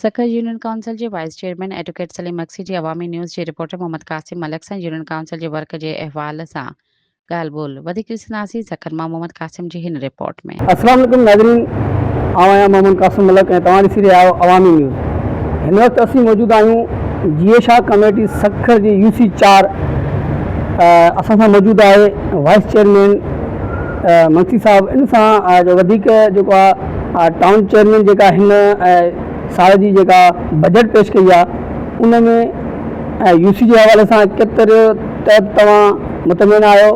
Sucker union council के vice chairman advocate Saleem Maksi जी Awami news के रिपोर्टर मोहम्मद कासिम मलिक सां यूनियन काउंसिल के वर्क के अहवाल सां ॻाल्हि ॿोल वधीक ॾिसंदासीं सकर मां मोहम्मद कासिम जी हिन रिपोर्ट में। अस्सलाम वालेकुम नाज़रीन, आवां मोहम्मद कासिम मलिक ऐं तव्हां ॾिसी रहिया आहियो अवामी न्यूज़। हिन वक़्तु असीं मौजूदु आहियूं जीएशा कमेटी सखर जी यूसी 4। असां सां मौजूदु आहे वाइस चेयरमैन मंसी साहब। इन सां जो वधीक जेको आहे टाउन चेयरमैन जेका हिन साल जी जेका बजट पेश कई आहे उन में यूसी जे हवाले सां केतिरो तहत तव्हां मुतमिन आहियो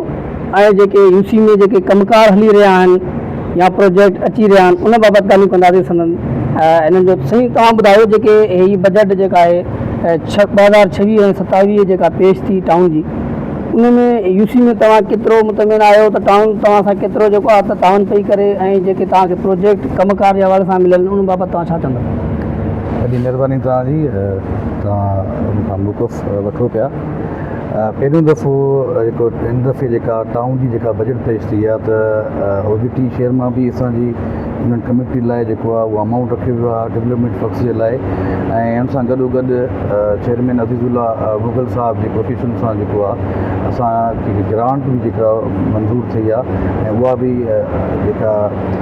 ऐं जेके यूसी में जेके कमकार हली रहिया आहिनि या प्रोजेक्ट अची रहिया आहिनि उन बाबति ॻाल्हियूं कंदासीं सदन इन्हनि जो सही तव्हां ॿुधायो जेके हीअ बजट जेका आहे 2026 ऐं 27 जेका पेश थी टाउन जी उन में यूसी में तव्हां केतिरो मुतमिन आहियो त टाउन तव्हां सां केतिरो जेको आहे त ताउन पई करे ऐं जेके तव्हांखे प्रोजेक्ट कमकार जे हवाले सां मिलनि उन बाबति तव्हां छा चवंदव? वॾी महिरबानी तव्हांजी, तव्हां मूंखां मौक़ुफ़ वठो पिया। पहिरियों दफ़ो जेको हिन दफ़े जेका टाउन जी जेका बजट पेश थी आहे त ओबीटी शहर मां बि असांजी यूनियन कमेटी लाइ जेको आहे उहो अमाउंट रखियो वियो आहे डेवलपमेंट वर्क्स जे लाइ ऐं हुन सां गॾोगॾु चेयरमैन अज़ीज़ुल्ला मुग़ल साहब जे कोशिशुनि सां जेको आहे असांखे ग्रांट बि जेका मंज़ूर थी आहे ऐं उहा बि जेका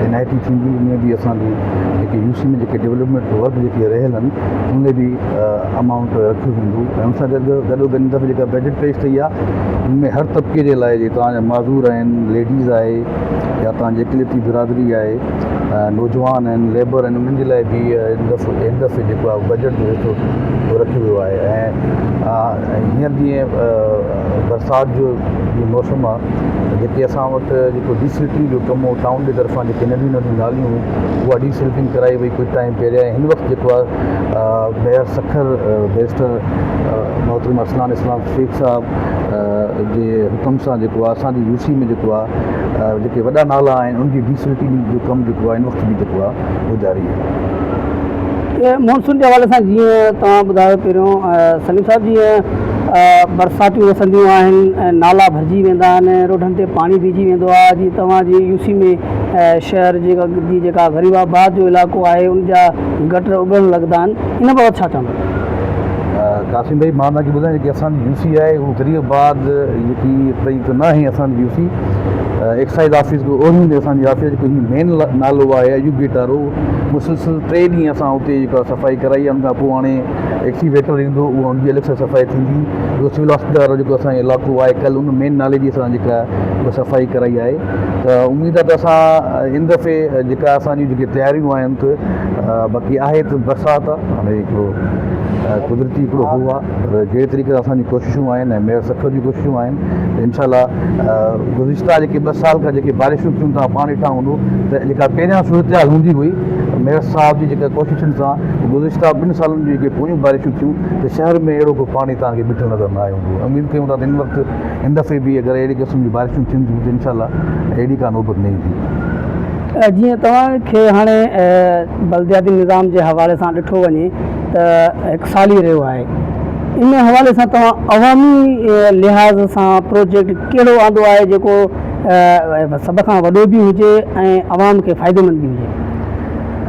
इनायती थींदी उन में बि असांजी जेके यूसी में जेके डेवलपमेंट वर्क जेके रहियल आहिनि उन में बि अमाउंट रखियो वेंदो ऐं हुन सां गॾोगॾु हिन दफ़े जेका बजट पेश थी आहे उनमें हर तबिके जे लाइ जीअं तव्हांजा माज़ूर आहिनि, लेडीज़ आहे या तव्हांजी अक़लियती बिरादरी आहे, नौजवान आहिनि, लेबर आहिनि, उन्हनि जे लाइ बि हिन दफ़े जेको आहे बजट जो हिसो रखियो वियो आहे। ऐं हींअर जीअं बरसाति जो मौसमु आहे जेके असां वटि जेको डीसिल्टिंग जो कमु हो टाउन जे तरफ़ां जेके नंढियूं नंढियूं नालियूं उहा डीसिल्टिंग कराई वई कुझु टाइम पहिरियां। हिन वक़्तु जेको आहे मेयर सखर बैरिस्टर मोहतरम अरसलान इस्लाम शेख साहब जे हुकम सां जेको आहे असांजी यूसी में जेको आहे जेके वॾा नाला आहिनि उनजी डीसिल्टिंग जो कमु जेको आहे हिन वक़्तु बि जेको आहे उहो जारी आहे। मॉनसून जे हवाले सां जीअं तव्हां ॿुधायो पहिरियों सलीम साहब, जीअं बरसातियूं वसंदियूं आहिनि ऐं नाला भरिजी वेंदा आहिनि, रोडनि ते पाणी बीहजी वेंदो आहे। जीअं तव्हांजी यूसी में शहर जेका ग़रीबाबाद जो इलाइक़ो आहे उन जा गटर उभरण लॻंदा आहिनि, इन बाबति छा चवंदो? कासिम भाई, मां तव्हांखे ॿुधायां जेकी असांजी यूसी आहे उहा ग़रीबाबाद जेकी पई त न आहे असांजी यूसी एक्साइज़ ऑफिस ओहियूं असांजी ऑफिस जेको मेन नालो आहे अयूब गेट वारो मुसलसिल 3 ॾींहं असां उते जेका सफ़ाई कराई आहे। उन खां पोइ हाणे एक्सीवेटर ईंदो उहो उनजी अलॻि सां सफ़ाई थींदी। ॿियो सिविल हॉस्पिटल वारो जेको असांजो इलाइक़ो आहे कल्ह उन मेन नाले जी असां जेका उहा सफ़ाई कराई आहे। त उमेदु आहे त असां हिन दफ़े जेका असांजी जेके तयारियूं आहिनि त बाक़ी आहे त बरसाति आहे हाणे हिकिड़ो कुदरती हिकिड़ो हो आहे पर जहिड़े तरीक़े सां असांजी कोशिशूं आहिनि ऐं मेयर सखर जी कोशिशूं आहिनि त इनशाला गुज़िश्ता जेके 2 साल खां जेके बारिशूं थियूं तव्हां पाण ॾिठा हूंदो त जेका पहिरियां सूरत हाल हूंदी हुई मेयर साहब जी जेका कोशिशुनि सां गुज़िश्ता 2 सालनि जी जेके पोयूं बारिशूं थियूं त शहर में अहिड़ो को पाणी तव्हांखे बीठल नज़र न आयो हूंदो। उमेदु कयूं था त हिन वक़्तु हिन दफ़े बि अगरि अहिड़ी क़िस्म जी बारिशूं थींदियूं त इनशाला अहिड़ी का नौबत न ईंदी। जीअं तव्हांखे हाणे बल्दियाती निज़ाम जे हवाले सां ॾिठो वञे त 1 साल ई रहियो आहे, इन हवाले सां तव्हां अवामी लिहाज़ सां प्रोजेक्ट कहिड़ो आंदो आहे जेको सभ खां वॾो बि हुजे ऐं अवाम खे फ़ाइदेमंद बि हुजे?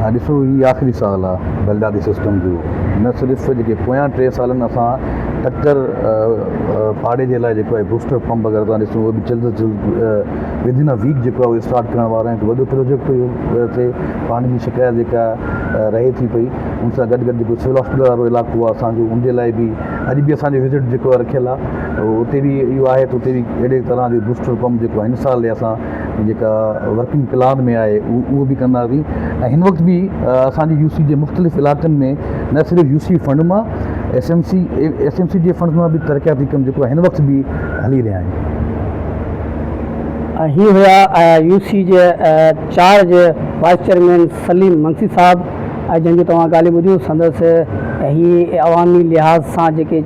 ॾिसो, हीअ आख़िरी साल आहे बल्दियाती सिस्टम जो। न सिर्फ़ु जेके पोयां 3 सालनि असां टक्कर पाड़े जे लाइ जेको आहे बूस्टर पंप अगरि तव्हां ॾिसो उहो बि जल्द जल्द विदिन अ वीक जेको आहे उहो स्टार्ट करण वारा आहिनि। वॾो प्रोजेक्ट ते पाणी जी शिकायत जेका रहे थी पई उन सां गॾु गॾु जेको सिविल हॉस्पिटल वारो इलाइक़ो आहे असांजो उनजे लाइ बि अॼु बि असांजो विज़िट जेको आहे रखियलु आहे उते बि इहो आहे त उते बि अहिड़े तरह जो बूस्टर पंप जेको आहे हिन साल असां जेका वर्किंग प्लान में आहे उहो बि कंदासीं। ऐं हिन वक़्तु बि असांजी यूसी जे मुख़्तलिफ़ इलाइक़नि में न सिर्फ़ु यूसी फंड मां एसएमसी जे फंड मां बि तरक़ियाती कम जेको आहे हिन वक़्तु बि हली रहिया आहिनि। ही हुआ यूसी जे 4 जे वाइस चेयरमैन सलीम मंसी साहब जंहिंजो तव्हां ॻाल्हियूं ॿुधियूं। संदसि ही अवामी लिहाज़ सां जेके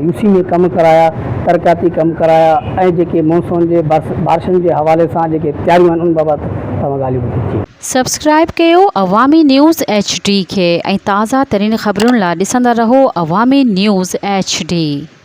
यूसी में कमु कराया, तरक़ियाती कमु कराया ऐं जेके मौसम जे बारिशुनि जे हवाले सां जेके तयारियूं आहिनि उन बाबति तव्हां ॻाल्हियूं ॿुधी। सब्सक्राइब कयो अवामी न्यूज़ HD खे ऐं ताज़ा तरीन ख़बरुनि लाइ ॾिसंदा रहो अवामी न्यूज़ HD।